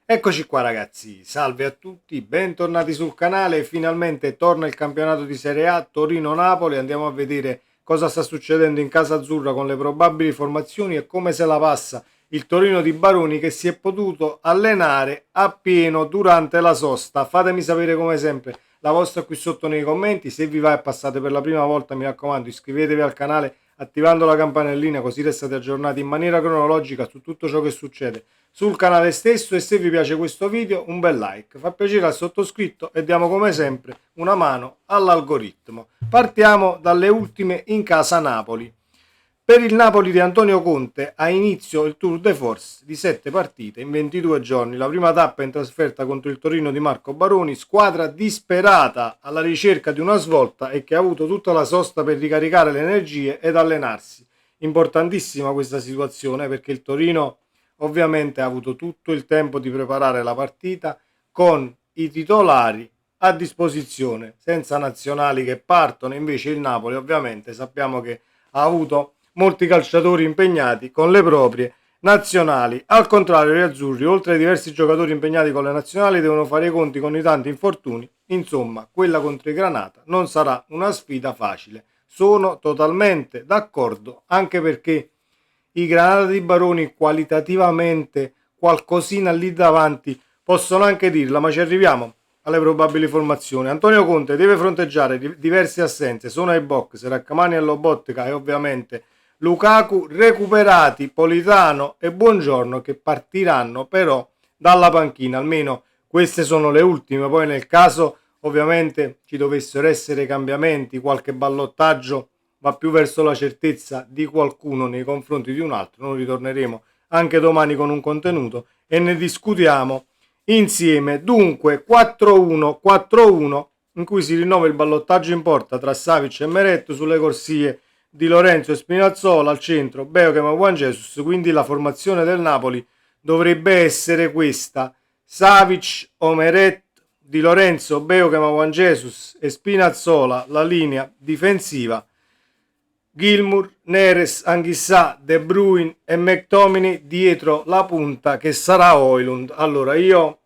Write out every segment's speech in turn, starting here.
Eccoci qua ragazzi, salve a tutti, bentornati sul canale. Finalmente torna il campionato di Serie A Torino-Napoli. Andiamo a vedere cosa sta succedendo in casa azzurra con le probabili formazioni e come se la passa il Torino di Baroni, che si è potuto allenare appieno durante la sosta. Fatemi sapere come sempre la vostra qui sotto nei commenti. Se vi va e passate per la prima volta, mi raccomando, iscrivetevi al canale attivando la campanellina, così restate aggiornati in maniera cronologica su tutto ciò che succede sul canale stesso. E se vi piace questo video, un bel like, fa piacere al sottoscritto e diamo come sempre una mano all'algoritmo. Partiamo dalle ultime in casa Napoli. Per il Napoli di Antonio Conte ha inizio il tour de force di 7 partite in 22 giorni. La prima tappa in trasferta contro il Torino di Marco Baroni, squadra disperata alla ricerca di una svolta e che ha avuto tutta la sosta per ricaricare le energie ed allenarsi. Importantissima questa situazione, perché il Torino ovviamente ha avuto tutto il tempo di preparare la partita con i titolari a disposizione, senza nazionali che partono. Invece il Napoli ovviamente sappiamo che ha avuto molti calciatori impegnati con le proprie nazionali. Al contrario, gli azzurri, oltre ai diversi giocatori impegnati con le nazionali, devono fare i conti con i tanti infortuni. Insomma, quella contro i Granata non sarà una sfida facile. Sono totalmente d'accordo, anche perché i Granata di Baroni qualitativamente qualcosina lì davanti possono anche dirla, ma ci arriviamo alle probabili formazioni. Antonio Conte deve fronteggiare diverse assenze, sono ai box, Raccamani e Lobotka e ovviamente Lukaku, recuperati Politano e Buongiorno, che partiranno però dalla panchina. Almeno queste sono le ultime. Poi nel caso ovviamente ci dovessero essere cambiamenti, qualche ballottaggio va più verso la certezza di qualcuno nei confronti di un altro. Noi ritorneremo anche domani con un contenuto e ne discutiamo insieme. Dunque 4-1-4-1, in cui si rinnova il ballottaggio in porta tra Savic e Meret, sulle corsie Di Lorenzo e Spinazzola, al centro Beochem e Juan Jesus. Quindi la formazione del Napoli dovrebbe essere questa: Savic o Meret, Di Lorenzo, Beochem, Juan Jesus e Spinazzola la linea difensiva, Gilmour, Neres, Anghissà, De Bruyne e McTominay dietro la punta, che sarà Højlund. Allora, io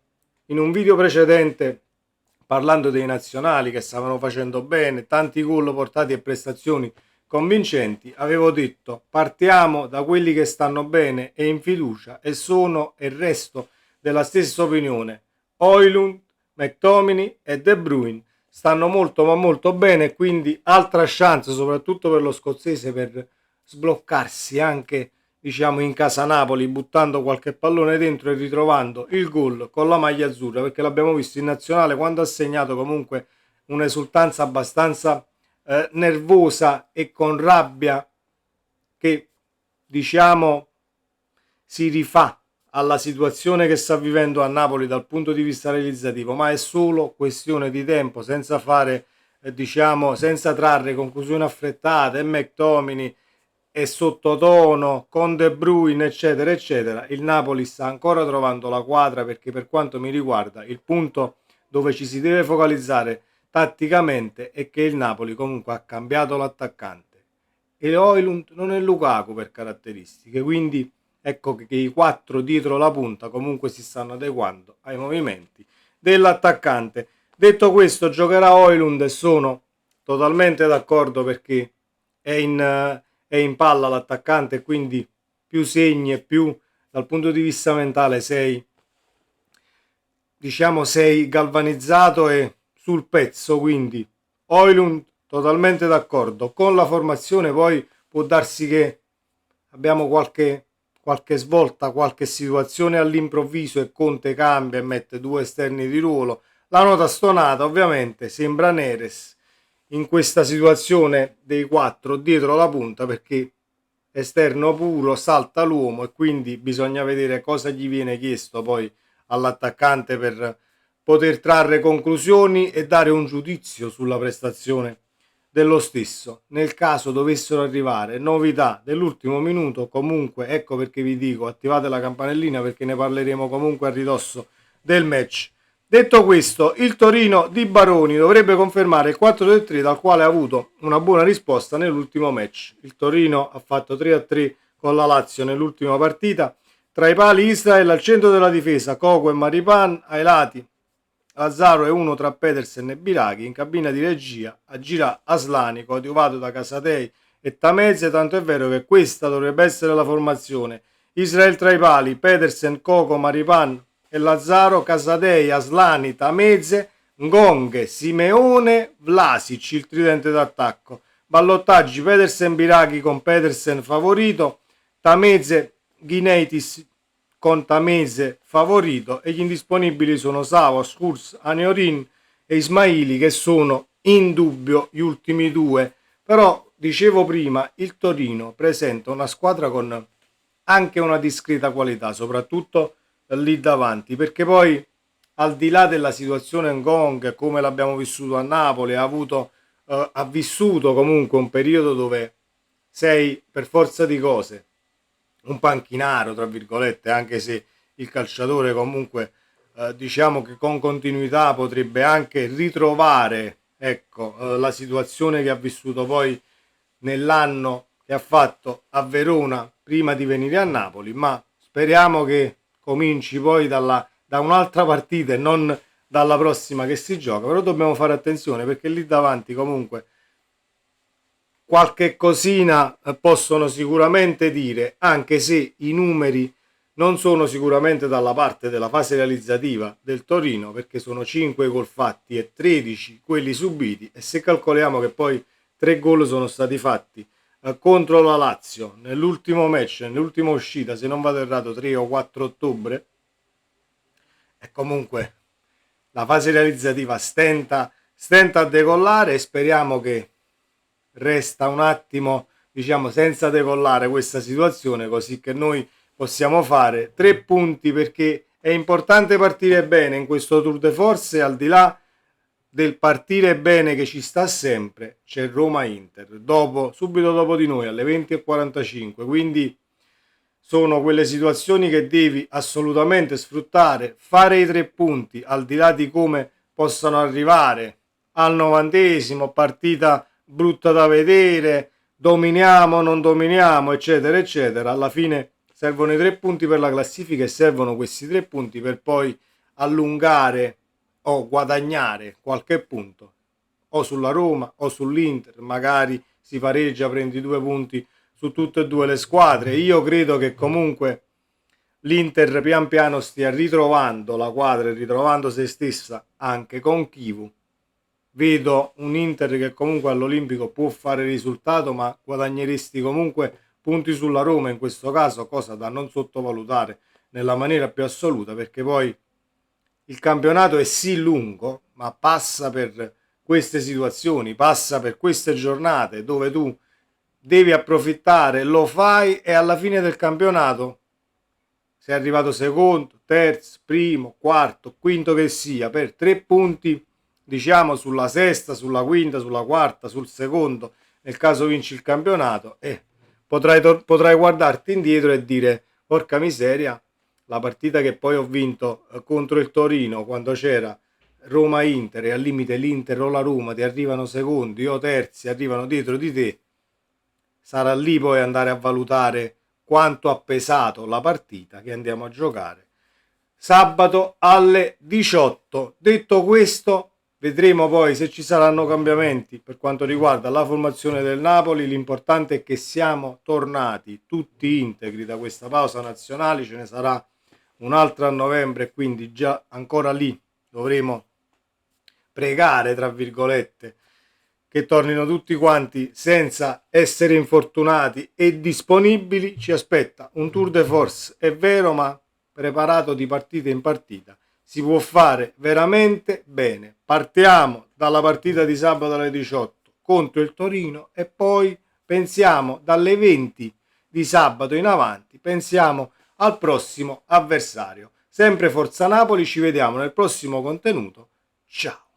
in un video precedente, parlando dei nazionali che stavano facendo bene, tanti gol portati e prestazioni convincenti, avevo detto partiamo da quelli che stanno bene e in fiducia, e sono e resto della stessa opinione. Højlund, McTominay e De Bruyne stanno molto ma molto bene, quindi altra chance soprattutto per lo scozzese per sbloccarsi anche, diciamo, in casa Napoli, buttando qualche pallone dentro e ritrovando il gol con la maglia azzurra, perché l'abbiamo visto in nazionale quando ha segnato, comunque un'esultanza abbastanza nervosa e con rabbia, che diciamo si rifà alla situazione che sta vivendo a Napoli dal punto di vista realizzativo, ma è solo questione di tempo, senza fare diciamo, senza trarre conclusioni affrettate. E McTominay è sottotono con De Bruyne eccetera eccetera. Il Napoli sta ancora trovando la quadra, perché per quanto mi riguarda il punto dove ci si deve focalizzare tatticamente è che il Napoli comunque ha cambiato l'attaccante e Højlund non è Lukaku per caratteristiche, quindi ecco che i quattro dietro la punta comunque si stanno adeguando ai movimenti dell'attaccante. Detto questo, giocherà Højlund e sono totalmente d'accordo, perché è in palla l'attaccante e quindi più segni e più dal punto di vista mentale sei, diciamo, sei galvanizzato e sul pezzo. Quindi Højlund totalmente d'accordo con la formazione. Poi può darsi che abbiamo qualche svolta, qualche situazione all'improvviso e Conte cambia e mette due esterni di ruolo. La nota stonata ovviamente sembra Neres in questa situazione dei quattro dietro la punta, perché esterno puro, salta l'uomo, e quindi bisogna vedere cosa gli viene chiesto poi all'attaccante per poter trarre conclusioni e dare un giudizio sulla prestazione dello stesso. Nel caso dovessero arrivare novità dell'ultimo minuto, comunque ecco perché vi dico attivate la campanellina, perché ne parleremo comunque a ridosso del match. Detto questo, il Torino di Baroni dovrebbe confermare il 4-3 dal quale ha avuto una buona risposta nell'ultimo match. Il Torino ha fatto 3-3 con la Lazio nell'ultima partita, Tra i pali Israel al centro della difesa, Coco e Maripan, ai lati Lazzaro e uno tra Pedersen e Biraghi, in cabina di regia aggira Aslani, coadiuvato da Casadei e Tameze, tanto è vero che questa dovrebbe essere la formazione. Israel tra i pali, Pedersen, Coco, Maripan e Lazzaro, Casadei, Aslani, Tameze, Ngonghe, Simeone, Vlasic, il tridente d'attacco. Ballottaggi Pedersen Biraghi con Pedersen favorito, Tameze Ghineitis con Tameze favorito e gli indisponibili sono Savo, Skurs, Aneorin e Ismaili, che sono in dubbio gli ultimi due. Però dicevo prima, il Torino presenta una squadra con anche una discreta qualità, soprattutto lì davanti, perché poi al di là della situazione Ngong, come l'abbiamo vissuto a Napoli, ha vissuto comunque un periodo dove sei per forza di cose un panchinaro, tra virgolette, anche se il calciatore comunque diciamo che con continuità potrebbe anche ritrovare, ecco, la situazione che ha vissuto poi nell'anno che ha fatto a Verona prima di venire a Napoli, ma speriamo che cominci poi da un'altra partita e non dalla prossima che si gioca. Però dobbiamo fare attenzione, perché lì davanti comunque qualche cosina possono sicuramente dire, anche se i numeri non sono sicuramente dalla parte della fase realizzativa del Torino, perché sono 5 gol fatti e 13 quelli subiti, e se calcoliamo che poi 3 gol sono stati fatti contro la Lazio nell'ultimo match, nell'ultima uscita, se non vado errato 3 o 4 ottobre, e comunque la fase realizzativa stenta a decollare, e speriamo che resta un attimo, diciamo, senza decollare questa situazione, così che noi possiamo fare 3 punti, perché è importante partire bene in questo Tour de Force. Al di là del partire bene che ci sta sempre, c'è Roma-Inter subito dopo di noi alle 20:45, quindi sono quelle situazioni che devi assolutamente sfruttare, fare i 3 punti, al di là di come possano arrivare al 90°, partita brutta da vedere, dominiamo, non dominiamo, eccetera, eccetera. Alla fine servono i 3 punti per la classifica, e servono questi 3 punti per poi allungare o guadagnare qualche punto o sulla Roma o sull'Inter. Magari si pareggia, prendi 2 punti su tutte e due le squadre. Io credo che comunque l'Inter pian piano stia ritrovando la quadra e ritrovando se stessa anche con Chivu. Vedo un Inter che comunque all'Olimpico può fare risultato, ma guadagneresti comunque punti sulla Roma in questo caso, cosa da non sottovalutare nella maniera più assoluta, perché poi il campionato è sì lungo, ma passa per queste situazioni, passa per queste giornate dove tu devi approfittare, lo fai, e alla fine del campionato sei arrivato secondo, terzo, primo, quarto, quinto che sia, per 3 punti, diciamo, sulla sesta, sulla quinta, sulla quarta, sul secondo, nel caso vinci il campionato, e potrai guardarti indietro e dire: porca miseria, la partita che poi ho vinto contro il Torino, quando c'era Roma-Inter, e al limite l'Inter o la Roma ti arrivano secondi o terzi, arrivano dietro di te, sarà lì poi andare a valutare quanto ha pesato la partita che andiamo a giocare sabato alle 18. Detto questo, vedremo poi se ci saranno cambiamenti per quanto riguarda la formazione del Napoli. L'importante è che siamo tornati tutti integri da questa pausa nazionale. Ce ne sarà un'altra a novembre, quindi già ancora lì dovremo pregare, tra virgolette, che tornino tutti quanti senza essere infortunati e disponibili. Ci aspetta un tour de force, è vero, ma preparato di partita in partita. Si può fare veramente bene. Partiamo dalla partita di sabato alle 18 contro il Torino, e poi pensiamo dalle 20 di sabato in avanti, pensiamo al prossimo avversario. Sempre Forza Napoli, ci vediamo nel prossimo contenuto. Ciao!